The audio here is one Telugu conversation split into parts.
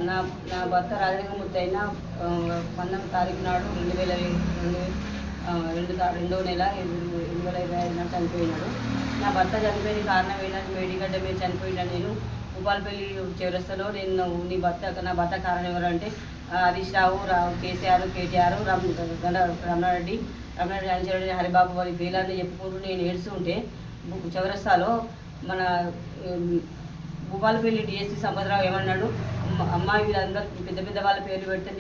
నా నా భర్త రాజలింగమూర్తి అయిన 19 తారీఖు నాడు 2వ నెల 2025 నాడు చనిపోయినాడు. నా భర్త చనిపోయిన కారణం ఏంటంటే మేడిగడ్డ మీద చనిపోయినా. నేను భూపాలపల్లి చౌరస్తాలో నేను నా భర్త కారణం ఎవరంటే హరీష్ రావు, కేసీఆర్, కేటీఆర్, రమణారెడ్డి రాజశేఖర హరిబాబు వారి పేర్లని చెప్పుకుంటూ నేను ఏడుస్తుంటే చౌరస్తాలో మన భూపాలపల్లి డిఎస్పీ సంపత్రావు ఏమన్నాడు, అమ్మాయి వీళ్ళందరూ పెద్ద పెద్ద వాళ్ళ పేర్లు పెడితే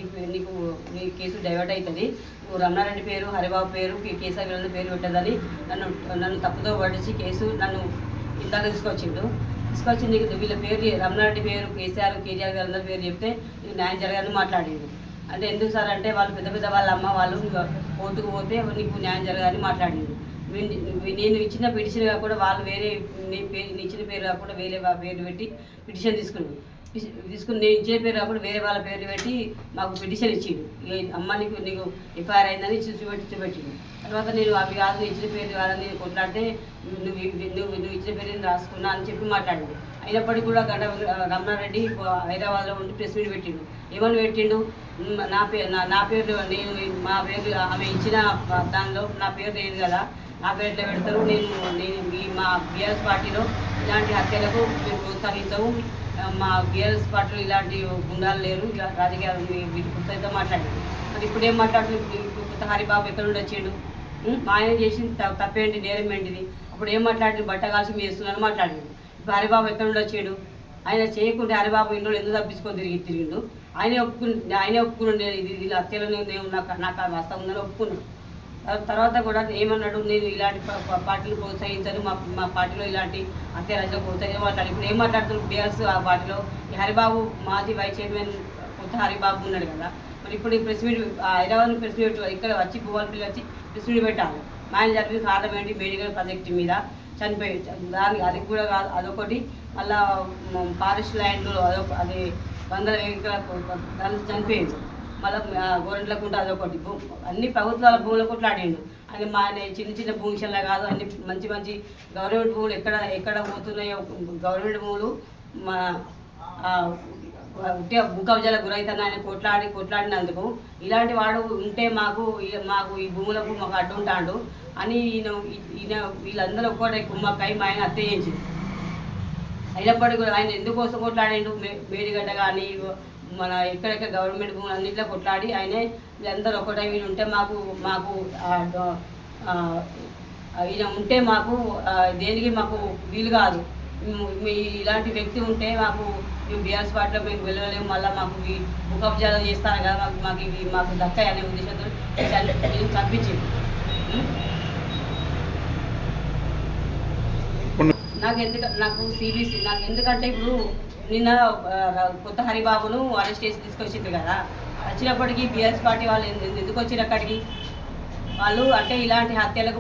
నీ కేసు డైవర్ట్ అవుతుంది, నువ్వు రమణారెడ్డి పేరు, హరిబాబు పేరు, కేసీఆర్ వీళ్ళందరూ పేరు పెట్టదని నన్ను తప్పుతో పడిచి కేసు నన్ను ఇందాక తీసుకొచ్చి నీకు వీళ్ళ పేరు రమణారెడ్డి పేరు, కేసీఆర్, కేటీఆర్ వీళ్ళందరూ పేరు చెప్తే నీకు న్యాయం జరగాలని మాట్లాడేది. అంటే ఎందుకు సార్ అంటే వాళ్ళు పెద్ద పెద్ద వాళ్ళ అమ్మ వాళ్ళు కోర్టుకు పోతే నీకు న్యాయం జరగాలని మాట్లాడేది. నేను ఇచ్చిన పిటిషన్ కాకుండా వాళ్ళు వేరే ఇచ్చిన పేరు కాకుండా వేరే పేరు పెట్టి పిటిషన్ తీసుకుని నేను ఇచ్చిన పేరు కాకుండా వేరే వాళ్ళ పేరు పెట్టి మాకు పిటిషన్ ఇచ్చిండు. అమ్మ నీకు ఎఫ్ఐఆర్ అయిందని చూపెట్టిండు. తర్వాత నేను అవి కాదు ఇచ్చిన పేరు కాదని కొట్లాడితే నువ్వు ఇచ్చిన పేరు రాసుకున్నా అని చెప్పి మాట్లాడిండు. అయినప్పటికీ కూడా రమణారెడ్డి హైదరాబాద్లో ఉండి ప్రెస్ మీట్ పెట్టిండు. ఏమని పెట్టిండు, నా పేరు నేను మా పేరు ఆమె ఇచ్చిన దానిలో నా పేరు లేదు కదా, నా పేరులో పెడతారు, నేను మా బీఆర్ఎస్ పార్టీలో ఇలాంటి హత్యలకు మేము ప్రోత్సహించము, మా బీఆర్ఎస్ పార్టీలో ఇలాంటి గుండాలు లేరు, రాజకీయాలు వీటి పుస్తకంతో మాట్లాడాడు. మరి ఇప్పుడు ఏం మాట్లాడుతుంది, కొత్త హరిబాబు ఎక్కడ నుండి వచ్చిండు, మా ఆయన చేసింది తప్పేంటి, నేరం ఏంటిది, అప్పుడు ఏం మాట్లాడి బట్ట కాల్చి వేస్తున్నాను మాట్లాడిండు. ఇప్పుడు హరిబాబు ఎక్కడ నుండి వచ్చాడు, ఆయన చేయకుంటే హరిబాబు ఇంట్లో ఎందుకు తప్పించుకొని తిరిగిండు, ఆయనే ఒప్పుకున్నాడు ఇది వీళ్ళ హత్యలో నాకు వస్తా ఉందని ఒప్పుకున్నాడు. తర్వాత కూడా ఏమన్నాడు, నేను ఇలాంటి పార్టీలు ప్రోత్సహించాను, మా పార్టీలో ఇలాంటి హత్యరాజులు ప్రోత్సహించాను మాట్లాడు. ఇప్పుడు ఏం మాట్లాడుతున్నారు బీఆర్ఎస్ ఆ పార్టీలో ఈ హరిబాబు మాజీ వైస్ చైర్మన్ కొత్త హరిబాబు ఉన్నాడు కదా, మరి ఇప్పుడు press meet Hyderabad press meet ఇక్కడ వచ్చి భూపాలపల్లి వచ్చి ప్రెస్ మీట్ పెట్టాలి. మా ఆయన జరిగిన కారణం ఏంటి, మేడిగడ్డ ప్రాజెక్టు మీద చనిపోయి దానికి అది కూడా కాదు, అదొకటి మళ్ళా ఫారెస్ట్ ల్యాండ్లో అది 100 ఎకరాలు చనిపోయింది. మళ్ళీ గోరెంట్లకుంట అదొకటి అన్ని ప్రభుత్వాల భూములు కొట్లాడిండు. అని మా చిన్న చిన్న భూమిషన్లా కాదు, అన్ని మంచి మంచి గవర్నమెంట్ భూములు ఎక్కడ పోతున్నాయో గవర్నమెంట్ భూములు మా భూ కబ్జాల గురైతున్నా ఆయన కొట్లాడినందుకు ఇలాంటి వాడు ఉంటే మాకు ఈ భూములకు మాకు అడ్డు ఉంటాడు అని ఈయన వీళ్ళందరూ ఒక్కటే కుమ్మక్కై మా ఆయన హత్య చేయించింది. అయినప్పటికీ కూడా ఆయన ఎందుకోసం కొట్లాడిండు, మేడిగడ్డ కానీ మన ఎక్కడెక్కడ గవర్నమెంట్ భూములు అన్నింటిలో కొట్లాడి ఆయనే వీళ్ళందరూ ఒకటే వీళ్ళు ఉంటే మాకు ఈయన ఉంటే మాకు దేనికి మాకు వీలు కాదు, ఇలాంటి వ్యక్తి ఉంటే మాకు మేము బీఆర్ఎస్ పార్టీలో మేము వెళ్ళలేము, మళ్ళీ మాకు ఈ భూ కబ్జాలు చేస్తాను కదా మాకు దక్కాయి అనే ఉద్దేశంతో చంపించింది. నాకు సిబిసి ఎందుకంటే ఇప్పుడు నిన్న కొత్త హరిబాబును అరెస్ట్ చేసి తీసుకొచ్చింది కదా, వచ్చినప్పటికీ బీఆర్ఎస్ పార్టీ వాళ్ళు ఎందుకు వచ్చారు అక్కడికి, వాళ్ళు అంటే ఇలాంటి హత్యలు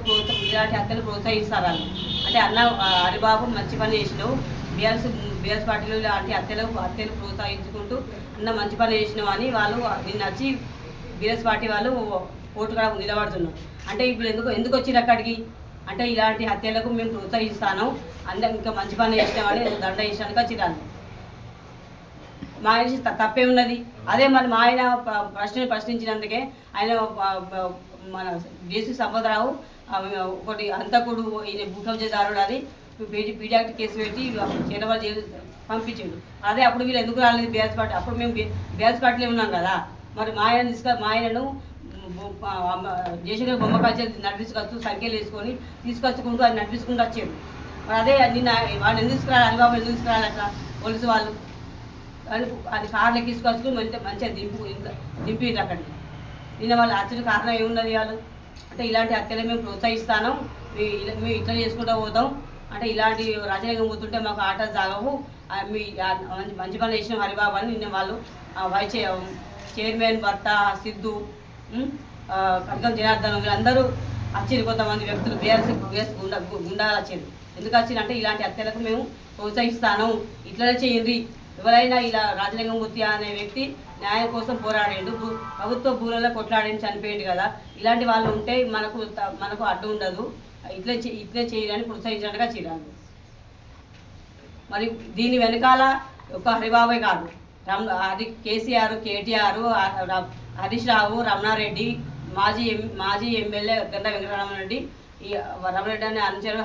ప్రోత్సహిస్తారు వాళ్ళు. అంటే హరిబాబు మంచి పని చేసినావు, బీఆర్ఎస్ పార్టీలో ఇలాంటి హత్యలు ప్రోత్సహించుకుంటూ మంచి పని చేసినావు అని వాళ్ళు నిన్న వచ్చి బీఆర్ఎస్ పార్టీ వాళ్ళు కోర్టు కూడా నిలబడుతున్నారు. అంటే ఇప్పుడు ఎందుకు వచ్చిరు అక్కడికి అంటే ఇలాంటి హత్యలకు మేము ప్రోత్సహిస్తాను, ఇంకా మంచి పని చేసినామని దండ వేసానికి వచ్చిరాను. మా ఆయన తప్పే ఉన్నది. అదే మరి మా ఆయన ప్రశ్నించినందుకే ఆయన మన డిఎస్పీ సంపత్రావు ఒకటి అంతకుడు ఈయన భూ కబ్జాదారుడు అని పీడియాక్ట్ కేసు పెట్టి చేరవాళ్ళ జైలు పంపించిండు. అదే అప్పుడు వీళ్ళు ఎందుకు రాలేదు బీఆర్ఎస్ పార్టీ, అప్పుడు మేము బీఆర్ఎస్ పార్టీలో ఉన్నాం కదా, మరి మా ఆయనను జయశంకర్ బొమ్మ కాల్చి నడిపించుకొచ్చు సంఖ్యలు వేసుకొని తీసుకొచ్చుకుంటూ అది నడిపించుకుంటూ వచ్చారు. మరి అదే నిన్న వాళ్ళు ఎందుకు తీసుకురాలి, హరిబాబు ఎందుకు తీసుకురాలి అట్లా పోలీసు వాళ్ళు అది కార్లకి తీసుకొచ్చుకుని మంచిగా దింపిండ్రు అక్కడికి. నిన్న వాళ్ళు హత్యకు కారణం ఏమున్నది, వాళ్ళు అంటే ఇలాంటి హత్యలు మేము ప్రోత్సహిస్తాను, మేము ఇట్లా చేసుకుంటూ పోతాం, అంటే ఇలాంటి రాజకీయంగా పోతుంటే మాకు ఆటలు సాగవు, మీ మంచి పని చేసిన హరిబాబు అని నిన్న వాళ్ళు వైస్ చైర్మన్ భర్త సిద్ధు కడగం జనార్దన్ వీళ్ళందరూ వచ్చారు. కొంతమంది వ్యక్తులు బీఆర్ఎస్ గుండాలు వచ్చారు. ఎందుకు వచ్చిందంటే ఇలాంటి హత్యలకు మేము ప్రోత్సహిస్తాను, ఇట్లనే చేయండి, ఎవరైనా ఇలా రాజలింగమూర్తి అనే వ్యక్తి న్యాయం కోసం పోరాడేండు, ప్రభుత్వ భూములలో కొట్లాడేండు, చనిపోయింది కదా, ఇలాంటి వాళ్ళు ఉంటే మనకు అడ్డు ఉండదు, ఇట్లే చేయడానికి ప్రోత్సహించినట్టుగా చేయాలి. మరి దీని వెనకాల ఒక హరిబాబే కాదు, అది కేసీఆర్, కేటీఆర్, హరీష్ రావు, రమణారెడ్డి, మాజీ ఎమ్మెల్యే గంట వెంకటరామరెడ్డి, ఈ రమణారెడ్డి అని అనుచరుడు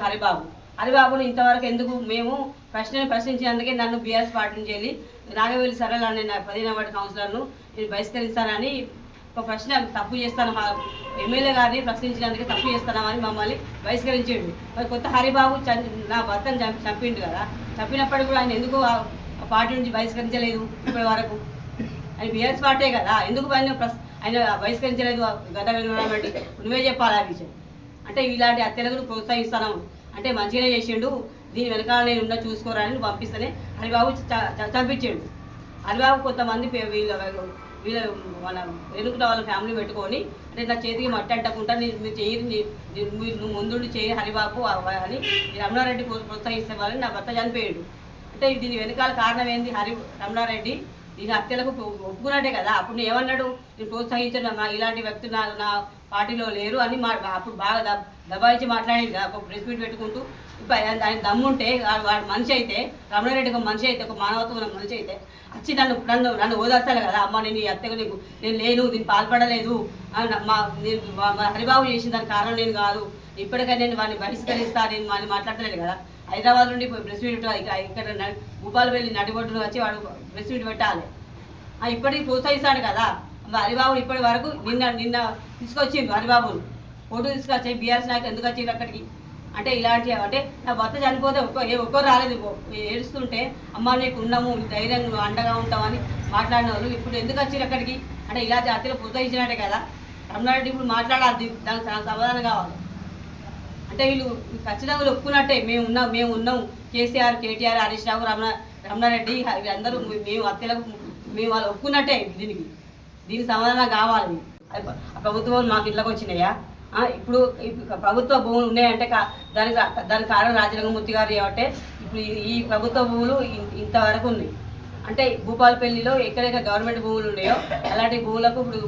హరిబాబును ఇంతవరకు ఎందుకు మేము ప్రశ్నించినందుకే నన్ను బీఆర్ఎస్ పార్టీ నుంచి వెళ్ళి నాగవేలి సరళ అనే 15వ వార్డు కౌన్సిలర్ను నేను బహిష్కరిస్తానని ఒక ప్రశ్న తప్పు చేస్తాను, ఎమ్మెల్యే గారిని ప్రశ్నించినందుకే తప్పు చేస్తానని మమ్మల్ని బహిష్కరించాడు. మరి కొత్త హరిబాబు నా భర్తను చంపిండు కదా, చంపినప్పటికీ కూడా ఆయన ఎందుకు పార్టీ నుంచి బహిష్కరించలేదు ఇప్పటి వరకు? ఆయన బీఆర్ఎస్ పార్టీ కదా, ఎందుకు ఆయన బహిష్కరించలేదు? గత వెంకటరామరెడ్డి నువ్వే చెప్పాలి ఆ విషయం. అంటే ఇలాంటి హత్యలకు ప్రోత్సహిస్తాను అంటే మంచిగానే చేసిండు, దీని వెనకాల నేను ఉన్న చూసుకోరాని పంపిస్తేనే హరిబాబు చంపించాడు. హరిబాబు కొంతమంది వీళ్ళ మన వెనుకట వాళ్ళ ఫ్యామిలీ పెట్టుకొని అంటే నా చేతికి మట్టి అంటకుండా మీరు చేయరు, నువ్వు ముందుండి చేయి హరిబాబు అని రమణారెడ్డి ప్రోత్సహిస్తే వాళ్ళని నా భర్త చనిపోయాడు. అంటే దీని వెనకాల కారణం ఏంది? రమణారెడ్డి దీని హత్యలకు ఒప్పుకున్నట్టే కదా. అప్పుడు నేను ఏమన్నాడు, నేను ప్రోత్సహించను, ఇలాంటి వ్యక్తులు నా పార్టీలో లేరు అని అప్పుడు బాగా దబాయించి మాట్లాడేది కదా. ఒక ప్రెస్ మీట్ పెట్టుకుంటూ ఆయన దమ్ముంటే వాడు మనిషి అయితే, రమణారెడ్డి ఒక మనిషి అయితే, ఒక మానవత్వం ఉన్న మనిషి అయితే వచ్చి నన్ను ఓదార్చాలి కదా. అమ్మ నేను ఈ హత్యకు నేను లేను, దీన్ని పాల్పడలేదు, హరిబాబు చేసిన దానికి కారణం నేను కాదు, ఇప్పటికైనా నేను వాడిని బహిష్కరిస్తా, నేను వాడిని మాట్లాడలేదు కదా. హైదరాబాద్ నుండి ప్రెస్ మీట్ ఇక్కడ భూపాలపల్లి నడిబొడ్డును వచ్చి వాడు ప్రెస్ మీట్ పెట్టాలి. ఇప్పటికి ప్రోత్సహిస్తాడు కదా. హరిబాబు ఇప్పటి వరకు నిన్న తీసుకొచ్చిండు హరిబాబును ఫోటో తీసుకొచ్చి బీఆర్ఎస్ నాయకులు ఎందుకు వచ్చిండు అక్కడికి? అంటే ఇలాంటి అంటే నా భర్త చనిపోతే ఒక్కరు రాలేదు, ఏడుస్తుంటే అమ్మ నీకు ఉన్నాము, ధైర్యంగా అండగా ఉంటామని మాట్లాడిన వాళ్ళు ఇప్పుడు ఎందుకు వచ్చిండు అక్కడికి? అంటే ఇలాంటి హత్యలు ప్రోత్సహించినట్టే కదా. రమణారెడ్డి ఇప్పుడు మాట్లాడాలి, దానికి సమాధానం కావాలి. అంటే వీళ్ళు ఖచ్చితంగా ఒప్పుకున్నట్టే మేము ఉన్నాం కేసీఆర్, కేటీఆర్, హరీష్ రావు, రమణారెడ్డి వీళ్ళందరూ మేము హత్యలకు మేము వాళ్ళు ఒప్పుకున్నట్టే. దీనికి సమాధానం కావాలి. ప్రభుత్వం మాకు ఇళ్ళకి వచ్చినాయా? ఇప్పుడు ప్రభుత్వ భూములు ఉన్నాయంటే దానికి కారణం రాజలింగమూర్తి గారు ఏమంటే ఇప్పుడు ఈ ప్రభుత్వ భూములు ఇంతవరకు ఉన్నాయి. అంటే భూపాలపల్లిలో ఎక్కడెక్కడ గవర్నమెంట్ భూములు ఉన్నాయో అలాంటి భూములకు ఇప్పుడు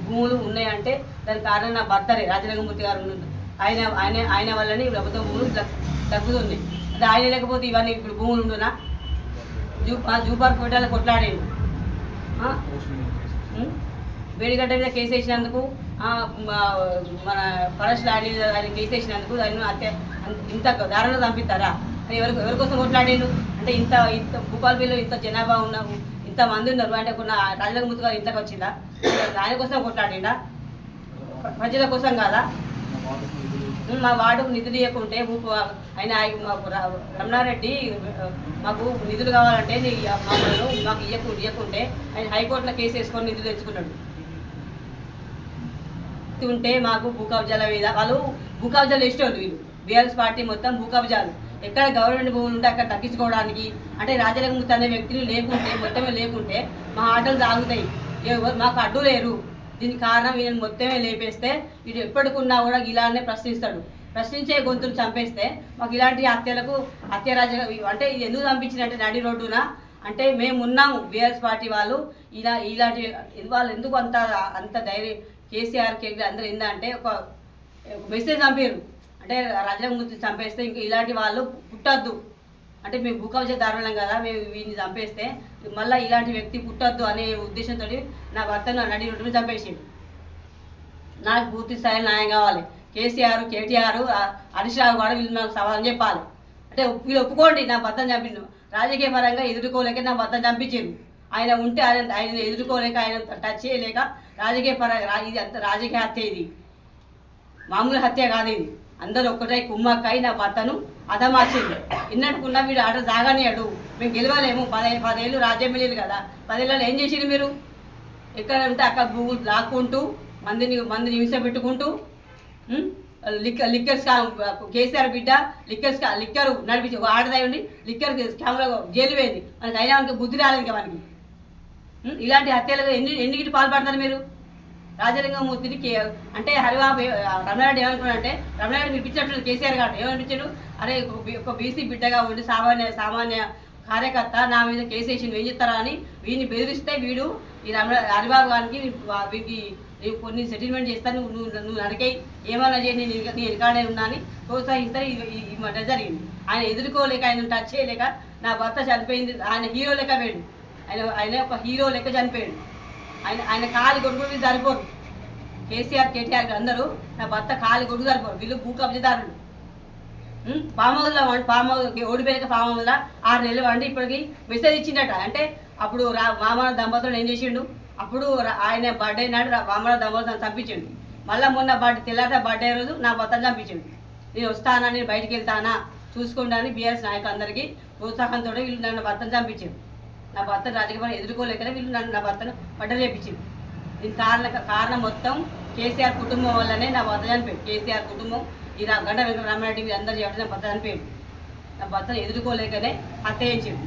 భూములు ఉన్నాయంటే దానికి కారణం నా భర్తరే రాజలింగమూర్తి గారు. ఆయన వల్లనే ప్రభుత్వ భూములు తగ్గుతుంది. అంటే ఆయన లేకపోతే ఇవన్నీ ఇప్పుడు భూములు ఉండునా? జూపార్ కోటాల కొట్లాడేది, వేడిగడ్డ మీద కేసు వేసినందుకు, మన ఫారెస్ట్ ఆయన కేసు వేసినందుకు ఆయన ఇంత దారుణంగా చంపిస్తారా? ఎవరి కోసం కొట్లాడేను? అంటే ఇంత భూపాలపల్లిలో ఇంత జనాభా ఉన్నాము, ఇంతమంది ఉన్నారు అంటే కొన్న రాజలింగమూర్తి గారు ఇంతకు వచ్చిందా? ఆయన కోసం కొట్లాడిండా? ప్రజల కోసం కాదా? మా వార్డుకు నిధులు ఇవ్వకుంటే ఆయన రమణారెడ్డి మాకు నిధులు కావాలంటే మాకు ఇవ్వకుంటే ఆయన హైకోర్టులో కేసు వేసుకొని నిధులు తెచ్చుకున్నాడు. ఉంటే మాకు భూ కబ్జాల మీద వాళ్ళు భూ కబ్జాలు వేసేవాళ్ళు. వీళ్ళు బీఆర్ఎస్ పార్టీ మొత్తం భూ కబ్జాలు, ఎక్కడ గవర్నమెంట్ భూములు ఉంటే అక్కడ తగ్గించుకోవడానికి. అంటే రాజలింగమూర్తి అనే వ్యక్తులు మొత్తమే లేకుంటే మా ఆటలు సాగుతాయి, మాకు అడ్డు లేరు. దీనికి కారణం ఈయన మొత్తమే లేపేస్తే వీడు ఎప్పటికున్నా కూడా ఇలానే ప్రశ్నించే గొంతులు చంపేస్తే మాకు ఇలాంటి హత్యరాజ అంటే ఇది ఎందుకు చంపించినట్టే నడి రోడ్డున అంటే మేము ఉన్నాము బీఆర్ఎస్ పార్టీ వాళ్ళు ఇలాంటి వాళ్ళు ఎందుకు అంత ధైర్యం కేసీఆర్ అందరూ ఏందంటే ఒక మెసేజ్ పంపారు అంటే రాజలింగమూర్తి చంపేస్తే ఇంకా ఇలాంటి వాళ్ళు పుట్టద్దు, అంటే మేము భూకబ్జా దారుణం కదా, మేము వీడిని చంపేస్తే మళ్ళీ ఇలాంటి వ్యక్తి పుట్టద్దు అనే ఉద్దేశంతో నా భర్తను నడి రోడ్డును చంపేసిండు. నాకు పూర్తి స్థాయి న్యాయం కావాలి. కేసీఆర్, కేటీఆర్, హరీష్ రావు కూడా వీళ్ళు నాకు సవాల్ చెప్పాలి. అంటే వీళ్ళు ఒప్పుకోండి నా భర్తను చంపిండు, రాజకీయ పరంగా ఎదుర్కోలేక నా భర్తను చంపించారు. ఆయన ఉంటే ఆయన ఎదుర్కోలేక, ఆయన టచ్ చేయలేక రాజకీయ పరంగా ఇది అంత రాజకీయ హత్య, ఇది మామూలు హత్య కాదు. ఇది అందరూ ఒక్కటే కుమ్మక్కై నా భర్తను అదమార్చింది. ఇన్నట్టుకున్న వీడు ఆట జాగానేయాడు, మేము గెలవలేము, 10 ఏళ్ళు రాజ్యం వెళ్ళేది కదా. 10 ఏళ్ళలో ఏం చేసిండు మీరు? ఎక్కడ ఉంటే అక్కడ భూములు లాక్కుంటూ మందిని హింస పెట్టుకుంటూ లిక్కర్ కేసీఆర్ బిడ్డ లిక్కర్ నడిపించి ఒక ఆడదాయి ఉండి లిక్కర్ కెమెరా జైలు పోయింది. మనకి అయినా మనకి బుద్ధి రాలేదు ఇంకా మనకి. ఇలాంటి హత్యలు ఎన్నిటికి పాల్పడతారు మీరు? రాజలింగమూర్తిని అంటే హరిబాబు రమణారెడ్డి ఏమనుకున్నాడంటే రమణారెడ్డి పిలిపించినట్టు కేసీఆర్ గారు ఏమనిపించాడు, అరే ఒక బీసీ బిడ్డగా ఉండి సామాన్య కార్యకర్త నా మీద కేసు వేసి ఏం చెప్తారా అని వీడిని బెదిరిస్తే వీడు ఈ హరిబాబు గారికి వీడికి కొన్ని సెటిల్మెంట్ చేస్తాను, నువ్వు నడికాయి ఏమన్నా చేయి, నేను వెనకాడే ఉన్నా అని ప్రోత్సహిస్తారు. ఈ మధ్య జరిగింది. ఆయన ఎదుర్కోలేక, ఆయన టచ్ చేయలేక నా భర్త చనిపోయింది, ఆయన హీరో లేక వేడు ఆయన ఒక హీరో లెక్క చనిపోయాడు. ఆయన కాలి కొడుకులు సరిపోరు. కేసీఆర్ కేటీఆర్ అందరూ నా భర్త కాలి కొడుకు సరిపోరు. వీళ్ళు భూ కబ్జదారులు. పామౌల్లో ఓడిపోయాక పామౌల్లో 6 నెలలు వండి ఇప్పటికి మెసేజ్ ఇచ్చిండట. అంటే అప్పుడు వామన దంపతులు ఏం చేసిండు, అప్పుడు ఆయన బర్త్డే నాడు వామన దంపతులు చంపించిండు. మళ్ళీ మొన్న తెల్లారి బర్త్డే రోజు నా భర్తను చంపించిండు. నేను వస్తానా, నేను బయటికి వెళ్తానా చూసుకోండి అని బీఆర్ఎస్ నాయకులందరికీ ప్రోత్సాహంతో వీళ్ళు నన్ను భర్తను చంపించారు. నా భర్తను రాజకీయ ఎదుర్కోలేకనే వీళ్ళు నా భర్తను మర్డర్ చేయించింది. దీని కారణం మొత్తం కేసీఆర్ కుటుంబం వల్లనే నా భర్త చనిపోయాడు. కేసీఆర్ కుటుంబం ఈ గంట వెంకట రామారెడ్డి అందరూ చేయడం నా భర్త చనిపోయాడు. నా భర్తను ఎదుర్కోలేకనే హత్య చేయించాడు.